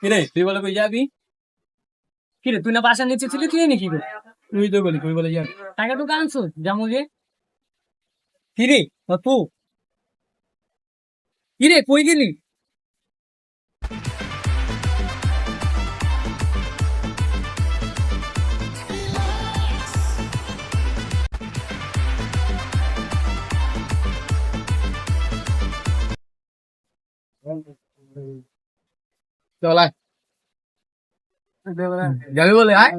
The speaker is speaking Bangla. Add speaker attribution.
Speaker 1: কিরে তুই বলে কই যাবি?
Speaker 2: কিরে তুই না বাসা নিচে ছিলি, তুই নাকি গো?
Speaker 1: তুই তো বলি কই বলে যাবি?
Speaker 2: টাকা টুকা আনছো জামু যে?
Speaker 1: কিরে অপু, কিরে কই গেলি? চল আয়, যাবি বলে আয়।